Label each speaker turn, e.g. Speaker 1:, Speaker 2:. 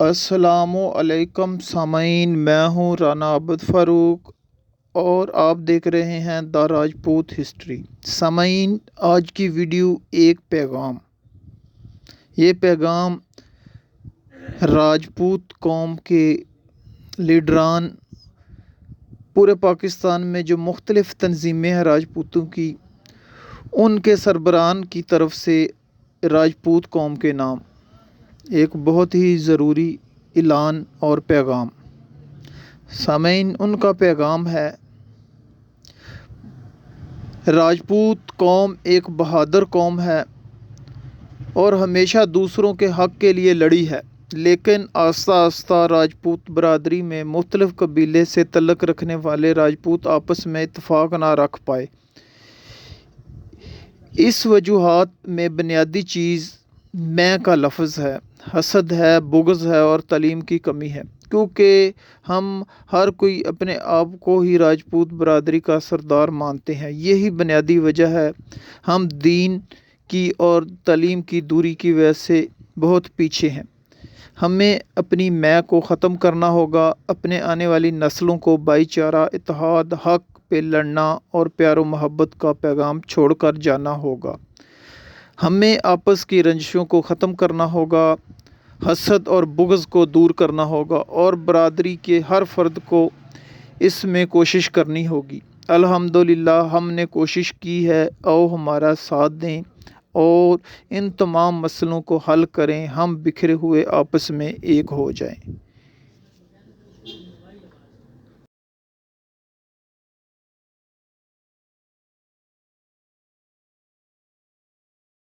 Speaker 1: السلام علیکم سامعین، میں ہوں رانا عبد فاروق اور آپ دیکھ رہے ہیں دا راجپوت ہسٹری۔ سامعین، آج کی ویڈیو ایک پیغام، یہ پیغام راجپوت قوم کے لیڈران، پورے پاکستان میں جو مختلف تنظیمیں ہیں راجپوتوں کی، ان کے سربراہان کی طرف سے راجپوت قوم کے نام ایک بہت ہی ضروری اعلان اور پیغام۔ سامعین، ان کا پیغام ہے، راجپوت قوم ایک بہادر قوم ہے اور ہمیشہ دوسروں کے حق کے لیے لڑی ہے، لیکن آہستہ آہستہ راجپوت برادری میں مختلف قبیلے سے تعلق رکھنے والے راجپوت آپس میں اتفاق نہ رکھ پائے۔ اس وجوہات میں بنیادی چیز میں کا لفظ ہے، حسد ہے، بغض ہے اور تعلیم کی کمی ہے، کیونکہ ہم ہر کوئی اپنے آپ کو ہی راجپوت برادری کا سردار مانتے ہیں۔ یہی بنیادی وجہ ہے، ہم دین کی اور تعلیم کی دوری کی وجہ سے بہت پیچھے ہیں۔ ہمیں اپنی میں کو ختم کرنا ہوگا، اپنے آنے والی نسلوں کو بھائی چارہ، اتحاد، حق پہ لڑنا اور پیار و محبت کا پیغام چھوڑ کر جانا ہوگا۔ ہمیں آپس کی رنجشوں کو ختم کرنا ہوگا، حسد اور بغض کو دور کرنا ہوگا اور برادری کے ہر فرد کو اس میں کوشش کرنی ہوگی۔ الحمدللہ ہم نے کوشش کی ہے، او ہمارا ساتھ دیں اور ان تمام مسئلوں کو حل کریں، ہم بکھرے ہوئے آپس میں ایک ہو جائیں۔